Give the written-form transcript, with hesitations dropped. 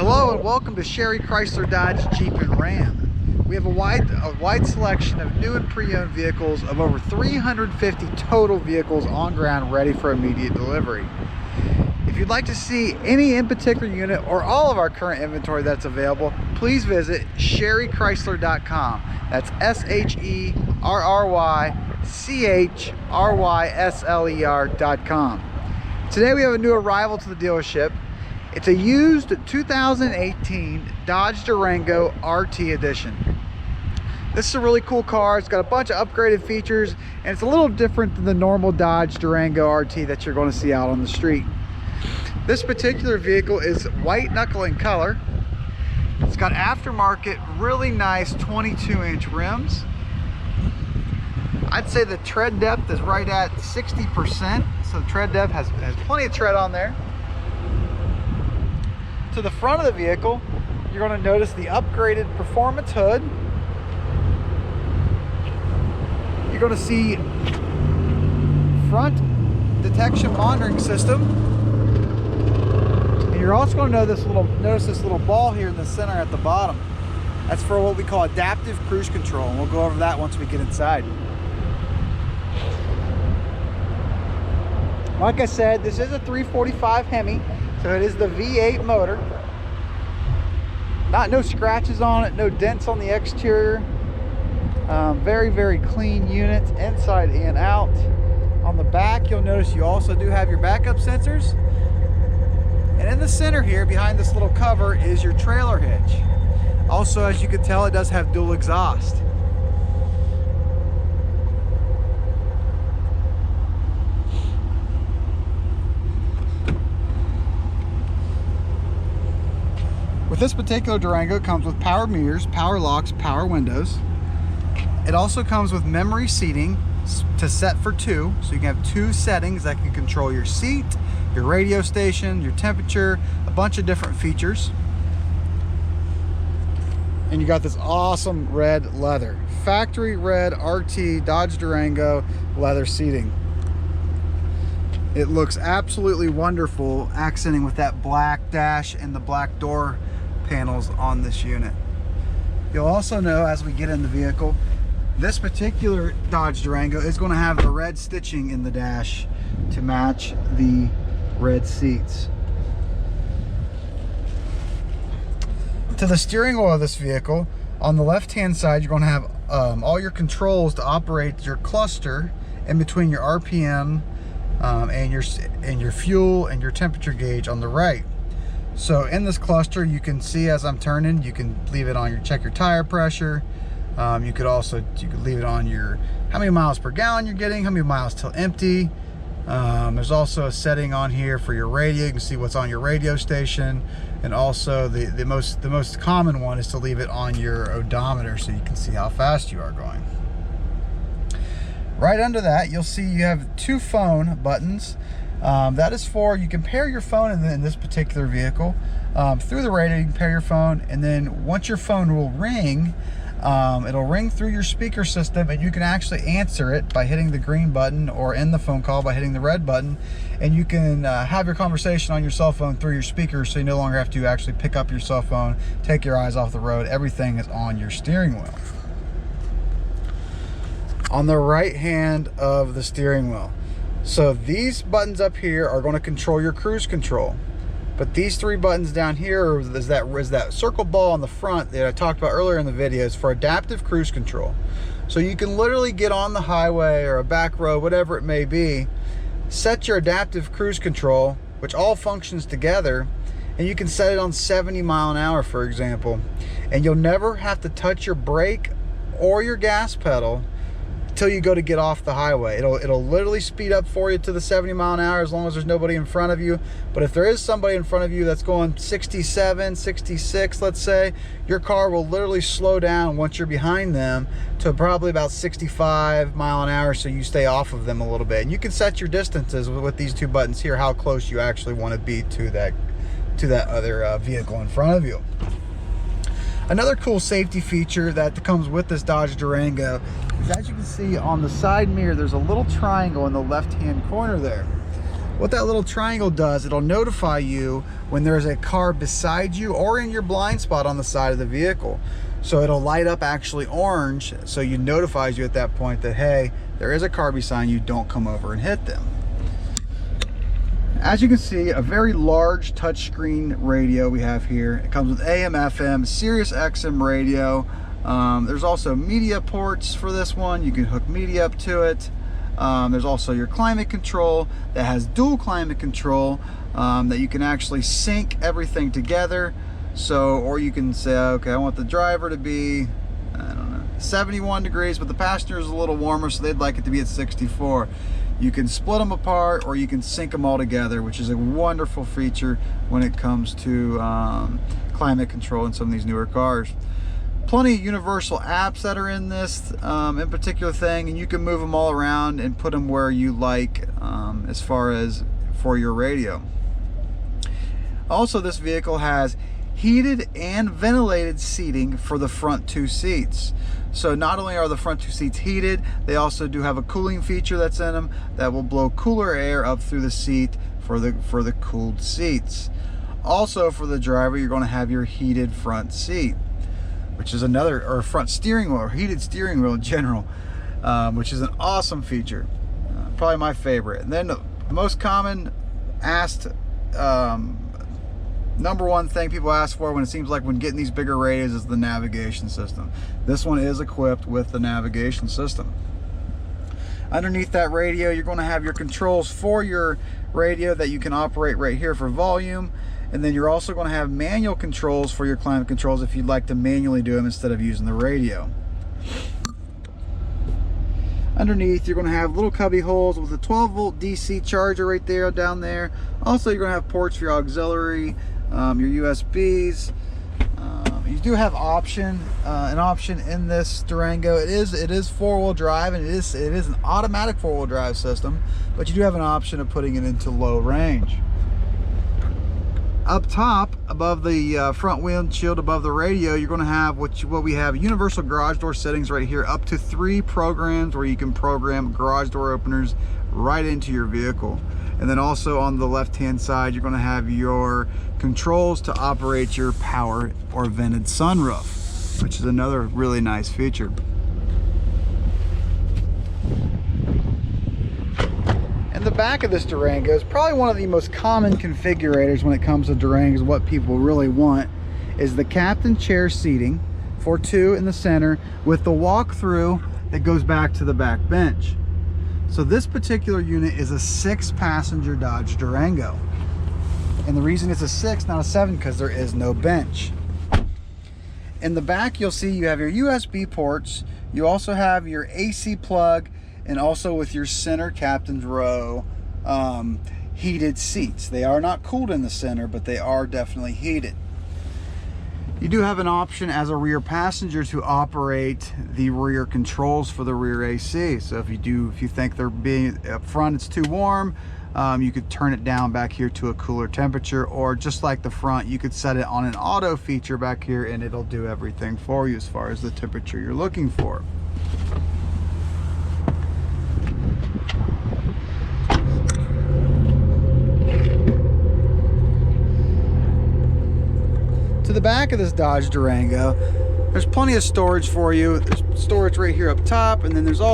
Hello and welcome to Sherry Chrysler Dodge Jeep and Ram. We have a wide selection of new and pre-owned vehicles of over 350 total vehicles on ground ready for immediate delivery. If you'd like to see any in particular unit or all of our current inventory that's available, please visit sherrychrysler.com. That's SHERRYCHRYSLER.com. Today we have a new arrival to the dealership. It's a used 2018 Dodge Durango RT Edition. This is a really cool car. It's got a bunch of upgraded features and it's a little different than the normal Dodge Durango RT that you're going to see out on the street. This particular vehicle is white knuckle in color. It's got aftermarket, really nice 22-inch rims. I'd say the tread depth is right at 60%, so the tread depth has plenty of tread on there. To the front of the vehicle, you're going to notice the upgraded performance hood. You're going to see front detection monitoring system. And you're also going to notice this little ball here in the center at the bottom. That's for what we call adaptive cruise control, and we'll go over that once we get inside. Like I said, this is a 345 Hemi, so it is the V8 motor. No scratches on it, no dents on the exterior. Very, very clean unit inside and out. On the back, you'll notice you also do have your backup sensors. And in the center here, behind this little cover, is your trailer hitch. Also, as you can tell, it does have dual exhaust. With this particular Durango, it comes with power mirrors, power locks, power windows. It also comes with memory seating to set for two, so you can have two settings that can control your seat, your radio station, your temperature, a bunch of different features. And you got this awesome red leather, factory red RT Dodge Durango leather seating. It looks absolutely wonderful, accenting with that black dash and the black door panels on this unit. You'll also know as we get in the vehicle, this particular Dodge Durango is going to have the red stitching in the dash to match the red seats. To the steering wheel of this vehicle, on the left hand side, you're going to have all your controls to operate your cluster in between your RPM and your fuel and your temperature gauge on the right. So in this cluster, you can see as I'm turning, you can leave it on check your tire pressure. You could leave it on your how many miles per gallon you're getting, how many miles till empty. There's also a setting on here for your radio. You can see what's on your radio station, and also the most common one is to leave it on your odometer so you can see how fast you are going. Right under that, you'll see you have two phone buttons. That is for, you can pair your phone in this particular vehicle. Through the radio, you can pair your phone, and then once your phone will ring, it'll ring through your speaker system, and you can actually answer it by hitting the green button, or end the phone call by hitting the red button, and you can have your conversation on your cell phone through your speakers, so you no longer have to actually pick up your cell phone, take your eyes off the road. Everything is on your steering wheel. On the right hand of the steering wheel, so these buttons up here are going to control your cruise control, but these three buttons down here is that circle ball on the front that I talked about earlier in the video is for adaptive cruise control. So you can literally get on the highway or a back road, whatever it may be, set your adaptive cruise control, which all functions together, and you can set it on 70 mile an hour, for example, and you'll never have to touch your brake or your gas pedal until you go to get off the highway. It'll literally speed up for you to the 70 mile an hour as long as there's nobody in front of you. But if there is somebody in front of you that's going 67, 66, let's say, your car will literally slow down once you're behind them to probably about 65 mile an hour, so you stay off of them a little bit. And you can set your distances with these two buttons here, how close you actually want to be to that other vehicle in front of you. Another cool safety feature that comes with this Dodge Durango is, as you can see on the side mirror, there's a little triangle in the left-hand corner there. What that little triangle does, it'll notify you when there's a car beside you or in your blind spot on the side of the vehicle. So it'll light up actually orange, so it notifies you at that point that, hey, there is a car beside you, don't come over and hit them. As you can see, a very large touchscreen radio we have here. It comes with AM, FM, Sirius XM radio. There's also media ports for this one. You can hook media up to it. There's also your climate control that has dual climate control, that you can actually sync everything together. So, or you can say, okay, I want the driver to be, I don't know, 71 degrees, but the passenger is a little warmer, so they'd like it to be at 64. You can split them apart, or you can sync them all together, which is a wonderful feature when it comes to climate control in some of these newer cars. Plenty of universal apps that are in this in particular thing, and you can move them all around and put them where you like as far as for your radio. Also, this vehicle has heated and ventilated seating for the front 2 seats. So not only are the front 2 seats heated, they also do have a cooling feature that's in them that will blow cooler air up through the seat for the cooled seats. Also, for the driver, you're going to have your heated front seat, which is another, or front steering wheel, or heated steering wheel in general, which is an awesome feature. Probably my favorite. And then the most common asked number one thing people ask for when it seems like when getting these bigger radios is the navigation system. This one is equipped with the navigation system. Underneath that radio, you're going to have your controls for your radio that you can operate right here for volume, and then you're also going to have manual controls for your climate controls if you'd like to manually do them instead of using the radio. Underneath, you're going to have little cubby holes with a 12-volt DC charger right there, down there. Also, you're going to have ports for your auxiliary, your USBs. You do have an option in this Durango. It is four-wheel drive, and it is an automatic four-wheel drive system, but you do have an option of putting it into low range. Up top, above the front windshield, above the radio, you're going to have what we have universal garage door settings right here, up to 3 programs where you can program garage door openers right into your vehicle. And then also on the left-hand side, you're going to have your controls to operate your power or vented sunroof, which is another really nice feature. In the back of this Durango is probably one of the most common configurators when it comes to Durangos. What people really want is the captain chair seating for 2 in the center with the walk-through that goes back to the back bench. So this particular unit is a 6-passenger Dodge Durango. And the reason it's a 6, not a 7, because there is no bench. In the back, you'll see you have your USB ports. You also have your AC plug, and also with your center captain's row heated seats. They are not cooled in the center, but they are definitely heated. You do have an option as a rear passenger to operate the rear controls for the rear AC. So if you think they're being up front, it's too warm, you could turn it down back here to a cooler temperature, or just like the front, you could set it on an auto feature back here and it'll do everything for you as far as the temperature you're looking for. To the back of this Dodge Durango, there's plenty of storage for you. There's storage right here up top, and then there's also